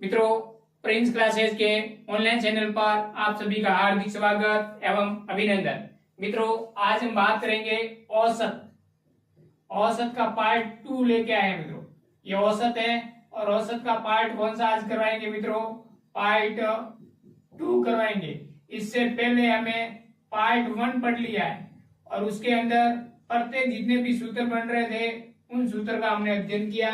मित्रों, Prince classes के online channel पर आप सभी का हार्दिक स्वागत एवं अभिनंदन। मित्रों, आज हम बात करेंगे औसत। औसत का पार्ट 2 लेके आए हैं मित्रों। ये औसत है और औसत का पार्ट कौन सा आज करवाएंगे मित्रों? पार्ट 2 करवाएंगे। इससे पहले हमें पार्ट 1 पढ़ लिया है और उसके अंदर प्रत्येक जितने भी सूत्र बन रहे थे उन सूत्र का हमने अध्ययन किया।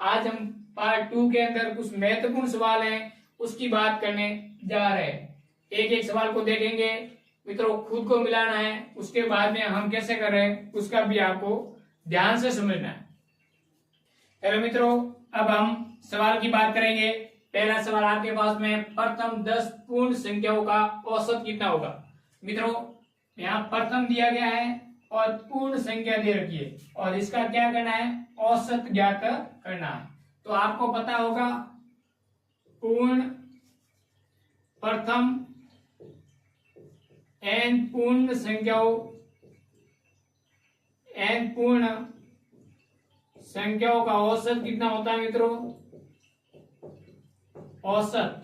आज हम पार्ट 2 के अंदर कुछ महत्वपूर्ण सवाल हैं उसकी बात करने जा रहे हैं। एक एक सवाल को देखेंगे मित्रों, खुद को मिलाना है, उसके बाद में हम कैसे कर रहे हैं उसका भी आपको ध्यान से समझना है। चलो मित्रों, अब हम सवाल की बात करेंगे। पहला सवाल आपके पास में, प्रथम 10 पूर्ण संख्याओं का औसत कितना होगा? मित्रों, यहाँ प्रथम दिया गया है और पूर्ण संख्या दे रखी है और इसका क्या करना है? औसत ज्ञात करना है। तो आपको पता होगा पूर्ण, प्रथम, n पूर्ण संख्याओं, n पूर्ण संख्याओं का औसत कितना होता है मित्रों? औसत,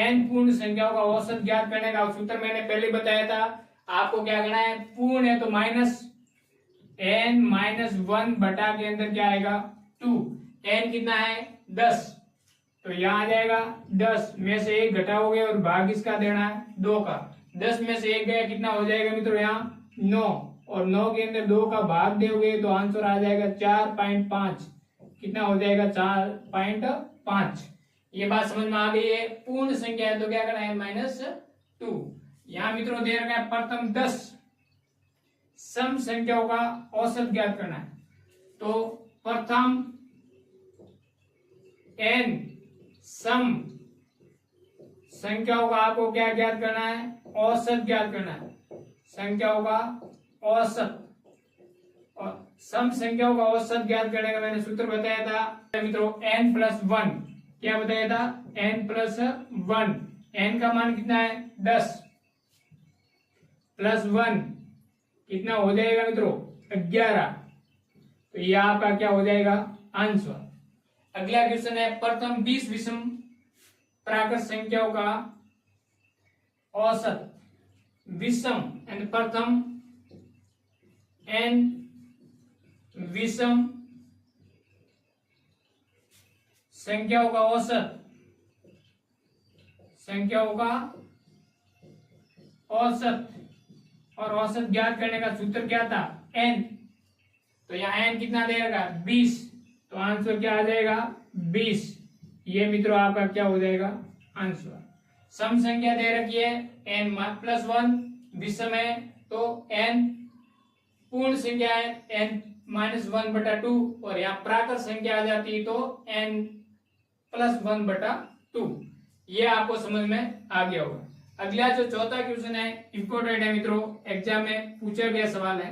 n पूर्ण संख्याओं का औसत ज्ञात करने का सूत्र मैंने पहले बताया था। आपको क्या करना है? पूर्ण है तो -n-1 बटा के अंदर क्या आएगा? 2। n कितना है? 10। तो यहाँ आ जाएगा 10 में से 1 घटाओगे और भाग इसका देना है 2 का। 10 में से 1 गया, कितना हो जाएगा मित्रों? यहाँ 9 और 9 के अंदर 2 का भाग दोगे तो आंसर आ जाएगा 4.5। कितना हो जाएगा? 4.5। ये बात समझ में आ गई है। पूर्ण संख्या है तो क्या करना है? -2। यहाँ मित्रों दे रखा है प्रथम 10 सम संख्याओं का औसत ज्ञात करना है। तो प्रथम n सम संख्याओं का आपको क्या ज्ञात करना है? औसत ज्ञात करना है। संख्याओं का औसत और सम संख्याओं का औसत ज्ञात करने का मैंने सूत्र बताया था मित्रों, n+1। क्या बताया था? n+1। n का मान कितना है? 10 +1 कितना हो जाएगा मित्रों? 11। तो ये आपका क्या हो जाएगा? आंसर। अगला क्वेश्चन है, प्रथम 20 विषम प्राकृत संख्याओं का औसत। विषम एंड प्रथम n विषम संख्याओं का औसत, संख्याओं का औसत और औसत ज्ञात करने का सूत्र क्या था? n। तो यहाँ n कितना दे रखा? 20। तो आंसर क्या आ जाएगा? 20। ये मित्रों आपका क्या हो जाएगा? आंसर। सम संख्या दे रखी है n+1, विषम है तो n, पूर्ण संख्या है n-1/2 और यहाँ प्राकृत संख्या आ जाती है तो n+1/2। ये आपको समझ में आ गया होगा। अगला जो चौथा क्वेश्चन है इंपोर्टेंट है मित्रों, एग्जाम में पूछा गया सवाल है।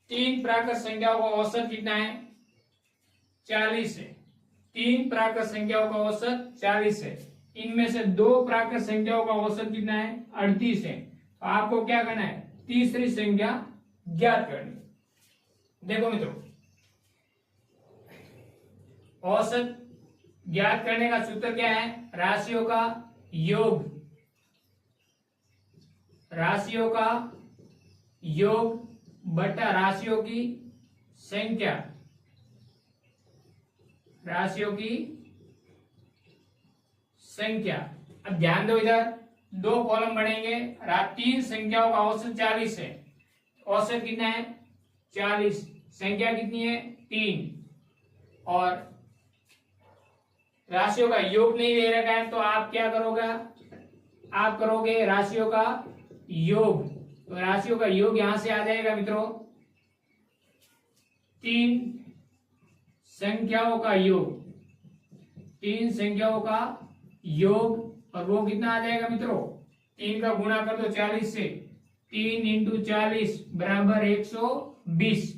3 प्राकृत संख्याओं का औसत कितना है? 40 है। 3 प्राकृत संख्याओं का औसत 40 है। इनमें से 2 प्राकृत संख्याओं का औसत कितना है? 38 है। तो आपको क्या करना है? तीसरी संख्या ज्ञात करनी। देखो मित्रों, औसत ज्ञात करने का सूत्र क्या है? राशियों का योग, राशियों का योग बटा राशियों की संख्या, राशियों की संख्या। अब ध्यान दो, इधर 2 कॉलम बनेंगे। 3 संख्याओं का औसत 40 है। औसत कितना है? 40। संख्या कितनी है? 3। और राशियों का योग नहीं दे रखा है तो आप क्या करोगे? आप करोगे राशियों का योग। तो राशियों का योग यहां से आ जाएगा मित्रों, 3 संख्याओं का योग, 3 संख्याओं का योग। और वो कितना आ जाएगा मित्रों? 3 का गुणा कर दो 40 से। 3 × 40 बराबर 120।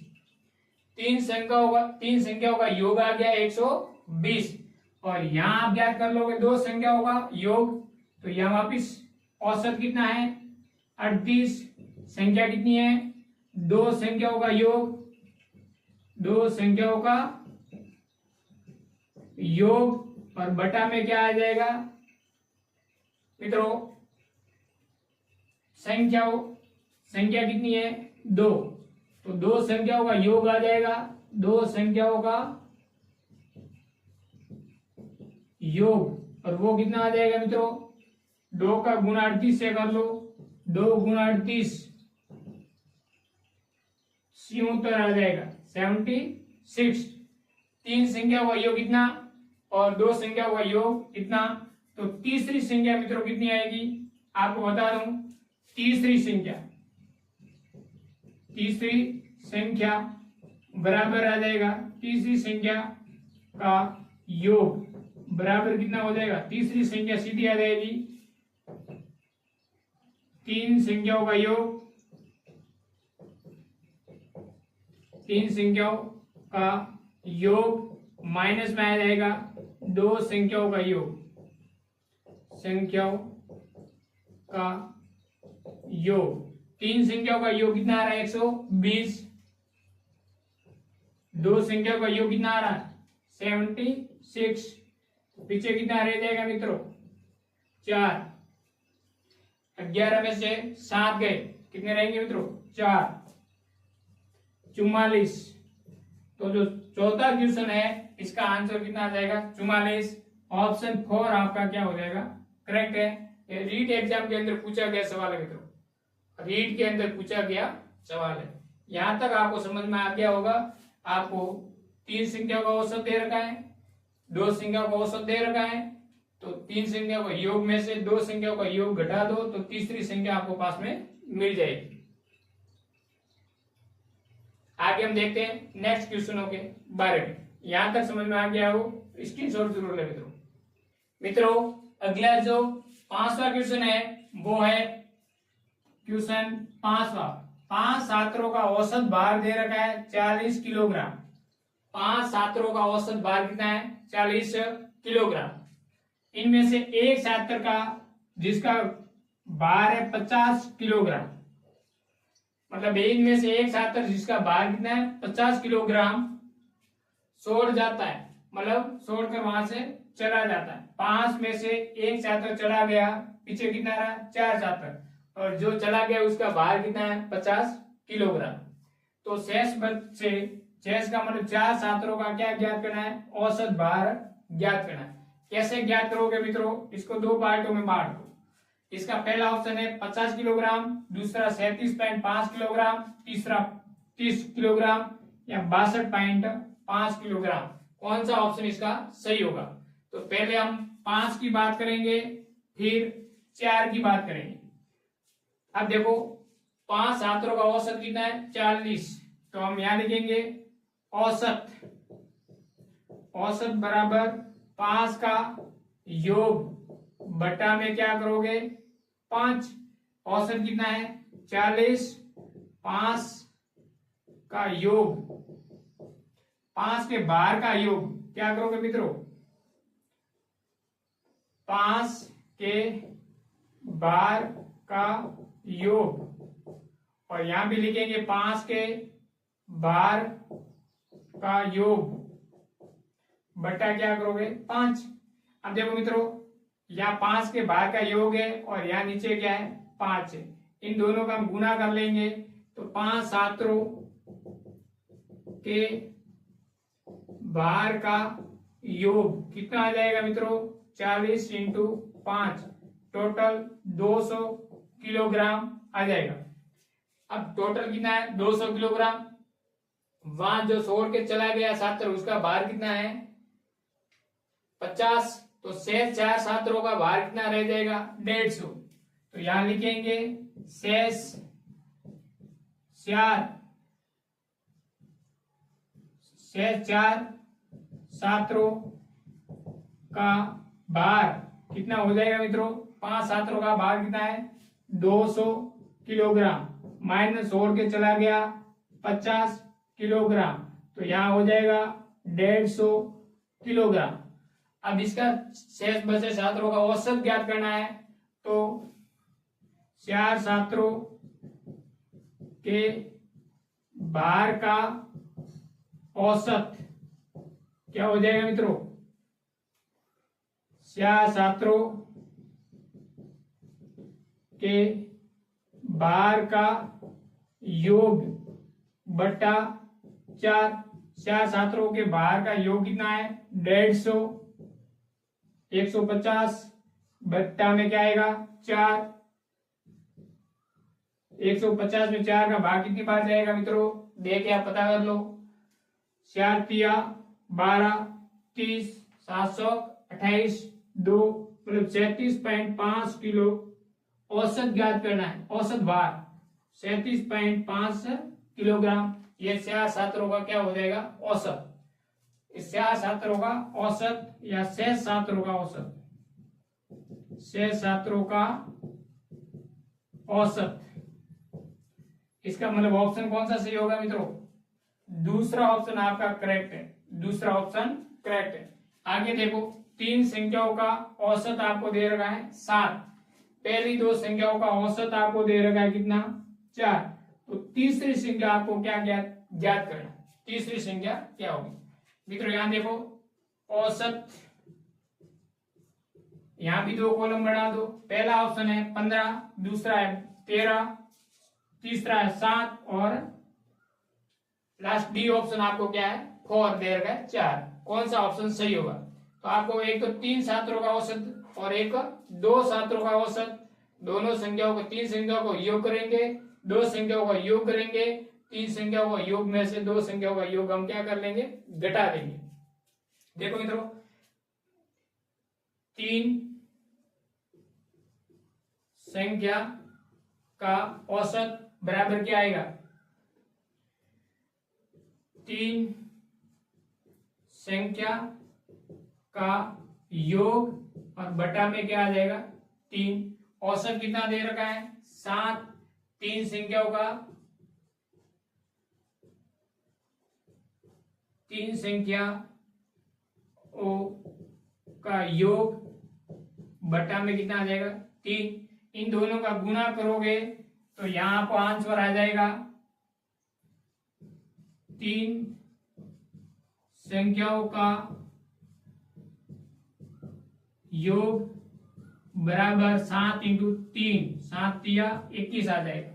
3 संख्याओं का योग आ गया 120। और यहां आप ज्ञात कर लोगे 2 संख्याओं का योग। तो यहां वापिस औसत कितना है? 38। संख्या कितनी है? 2 संख्याओं का योग, 2 संख्याओं का योग और बटा में क्या आ जाएगा मित्रों, संख्या कितनी है 2, तो 2 संख्याओं का योग आ जाएगा, 2 संख्याओं का योग, और वो कितना आ जाएगा मित्रों, 2 का गुणा 38 से कर लो, 2 गुणा 38 77 आ जाएगा 76। 3 संख्याओं का योग कितना और 2 संख्याओं का योग कितना, तो तीसरी संख्या मित्रों कितनी आएगी आपको बता दूं, तीसरी संख्या बराबर आ जाएगा, तीसरी संख्या का योग बराबर कितना हो जाएगा, तीसरी संख्या सीधी आ जाएगी 3 संख्याओं का योग, 3 संख्याओं का योग माइनस में आ जाएगा 2 संख्याओं का योग, संख्याओं का योग, 3 संख्याओं का योग कितना आ रहा है 120, 2 संख्याओं का योग कितना आ रहा है 76, पीछे कितना रह जाएगा मित्रों 4, 11 में से 7 गए, कितने रहेंगे मित्रों 4, 44। तो जो चौथा क्वेश्चन है इसका आंसर कितना आ जाएगा 44, ऑप्शन 4 आपका क्या हो जाएगा करेक्ट है। ये रीट एग्जाम के अंदर पूछा गया सवाल है मित्रों, रीट के अंदर पूछा गया सवाल है। यहां तक आपको समझ में आ गया होगा, आपको 3 संख्या का औसत दे रखा है, 2 संख्या का औसत दे रखा है, तो 3 संख्या का योग में से 2 संख्या का योग घटा दो तो तीसरी संख्या आपको पास में मिल जाएगी। आगे हम देखते हैं नेक्स्ट क्वेश्चनों के बारे में। यहां तक समझ में आ गया हो स्क्रीनशॉट जरूर ले मित्रों। मित्रों अगला जो 5वां क्वेश्चन है वो है क्वेश्चन 5वां। 5 छात्रों का औसत भार दे रखा है 40 किलोग्राम। 5 छात्रों का औसत भार कितना है 40 किलोग्राम। इनमें से एक छात्र का जिसका भार है 50 किलोग्राम, मतलब इनमें से एक छात्र जिसका भार कितना है 50 किलोग्राम छोड़ जाता है, मतलब छोड़कर वहां से चला जाता है। 5 में से एक छात्र चला गया, पीछे कितना रहा 4 छात्र, और जो चला गया उसका भार कितना है 50 किलोग्राम। तो शेष का मतलब 4 छात्रों का क्या ज्ञात करना है औसत भार ज्ञात करना है। कैसे ज्ञात करोगे मित्रों, इसको 2 पार्टों में बांट दो। इसका पहला ऑप्शन है 50 किलोग्राम, दूसरा 37.5 किलोग्राम, तीसरा 30 किलोग्राम या 62.5 किलोग्राम। कौन सा ऑप्शन इसका सही होगा? तो पहले हम 5 की बात करेंगे, फिर 4 की बात करेंगे। अब देखो 5 छात्रों का औसत कितना है 40, तो हम यहां लिखेंगे औसत बराबर 5 का योग बटा में क्या करोगे 5। औसत कितना है 40, 5 का योग, 5 के भार का योग क्या करोगे मित्रों 5 के भार का योग, और यहां भी लिखेंगे 5 के भार का योग बटा क्या करोगे 5। अब देखो मित्रों यहाँ 5 के भार का योग है और यहाँ नीचे क्या है 5 है, इन दोनों का हम गुना कर लेंगे तो 5 छात्रों के भार का योग कितना आ जाएगा मित्रों 40 × 5, टोटल 200 किलोग्राम आ जाएगा। अब टोटल कितना है 200 किलोग्राम, वहां जो छोड़ के चला गया छात्र उसका भार कितना है 50, तो शेष 4 छात्रों का भार कितना रह जाएगा 150। तो यहां लिखेंगे शेष 4 छात्रों का भार कितना हो जाएगा मित्रों 5 छात्रों का भार कितना है 200 किलोग्राम, माइनस छोड़ के चला गया 50 किलोग्राम, तो यहां हो जाएगा 150 किलोग्राम। अब इसका शेष बचे छात्रों का औसत ज्ञात करना है, तो 4 छात्रों के भार का औसत क्या हो जाएगा मित्रों स्याह छात्रों के भार का योग बटा 4। स्याह छात्रों के भार का योग कितना है 150, 150 बट्टा में क्या आएगा 4। 150 में 4 का भाग कितनी बार जाएगा मित्रों, देख आप पता कर लो। 4 तिया 12, 30, 728, 2 मतलब 37.5 किलो औसत ज्ञात करना है। औसत भार 37.5 किलोग्राम। ये स्याह छात्रों का क्या हो जाएगा औसत। इस स्याह छात्रों का औसत या शेष छात्रों का औसत, शेष छात्रों का औसत, इसका मतलब ऑप्शन कौन सा सही होगा मित्रों, दूसरा ऑप्शन आपका करेक्ट है। दूसरा ऑप्शन करेक्ट है। आगे देखो, 3 संख्याओं का औसत आपको दे रखा है 7। पहली 2 संख्याओं का औसत आपको दे रखा है कितना 4। तो तीसरी संख्या आपको क्या ज्ञात करना। तीसरी संख्या क्या होगी मित्रों, यहां देखो औसत, यहां भी 2 कॉलम बना दो। पहला ऑप्शन है 15, दूसरा है 13, तीसरा है 7 और लास्ट डी ऑप्शन आपको क्या है 4 दे रखा है 4। कौन सा ऑप्शन सही होगा। तो आपको एक तो 3 छात्रों का औसत और एक 2 छात्रों का औसत, दोनों संख्याओं को 3 संख्याओं को योग करेंगे, 2 संख्याओं का योग करेंगे, 3 संख्याओं का योग में से 2 संख्याओं का योग हम क्या कर लेंगे घटा देंगे। देखो मित्रों 3 संख्या का औसत बराबर क्या आएगा 3 संख्या का योग और बटा में क्या आ जाएगा 3। औसत कितना दे रखा है 7। 3 संख्याओं का 3 संख्या का योग बटा में कितना आ जाएगा 3। इन दोनों का गुणा करोगे तो यहां आपको आंसर आ जाएगा 3 संख्याओं का योग बराबर 7 इंटू 3, 7 तिया 21 आ जाएगा।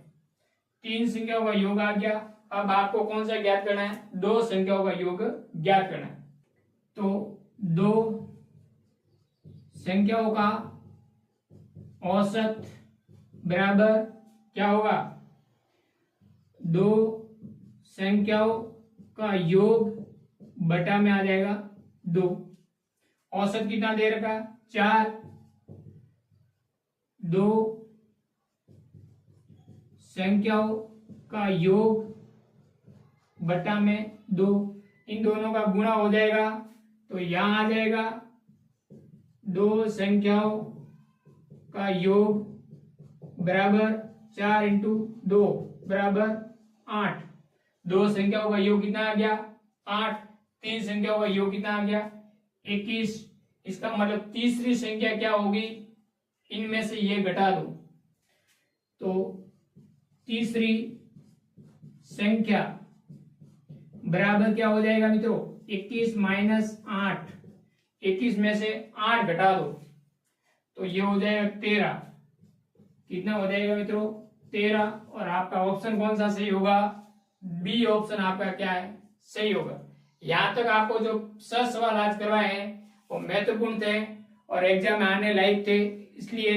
3 संख्याओं का योग आ गया। अब आपको कौन सा ज्ञात करना है 2 संख्याओं का योग ज्ञात करना है। तो 2 संख्याओं का औसत बराबर क्या होगा 2 संख्याओं का योग बटा में आ जाएगा 2। औसत कितना दे रखा 4। 2 संख्याओं का योग बटा में 2। इन दोनों का गुणा हो जाएगा तो यहां आ जाएगा 2 संख्याओं का योग बराबर 4 इंटू 2 बराबर 8। 2 संख्याओं का योग कितना आ गया 8। 3 संख्याओं का योग कितना आ गया 21। इसका मतलब तीसरी संख्या क्या होगी, इनमें से ये घटा दो तो तीसरी संख्या बराबर क्या हो जाएगा मित्रों 21 माइनस 8। 21 में से 8 घटा दो तो ये हो जाएगा 13। कितना हो जाएगा मित्रों 13। और आपका ऑप्शन कौन सा सही होगा, बी ऑप्शन आपका क्या है सही होगा। यहां तक आपको जो 6 सवाल आज करवाए हैं वो महत्वपूर्ण थे और एग्जाम में आने लायक थे, इसलिए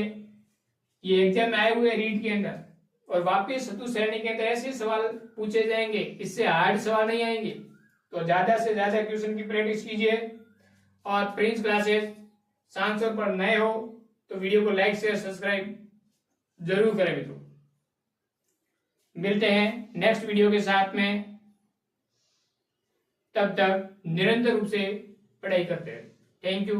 ये एग्जाम में आए हुए रीड के अंदर और वापिस सतु श्रेणी के अंदर ऐसे सवाल पूछे जाएंगे, इससे हार्ड सवाल नहीं आएंगे। तो ज्यादा से ज्यादा क्वेश्चन की प्रैक्टिस कीजिए और प्रिंस क्लासेस सांसद पर नए हो तो वीडियो को लाइक शेयर सब्सक्राइब जरूर करें मित्रों। मिलते हैं नेक्स्ट वीडियो के साथ में, तब तक निरंतर रूप से पढ़ाई करते हैं। Thank you.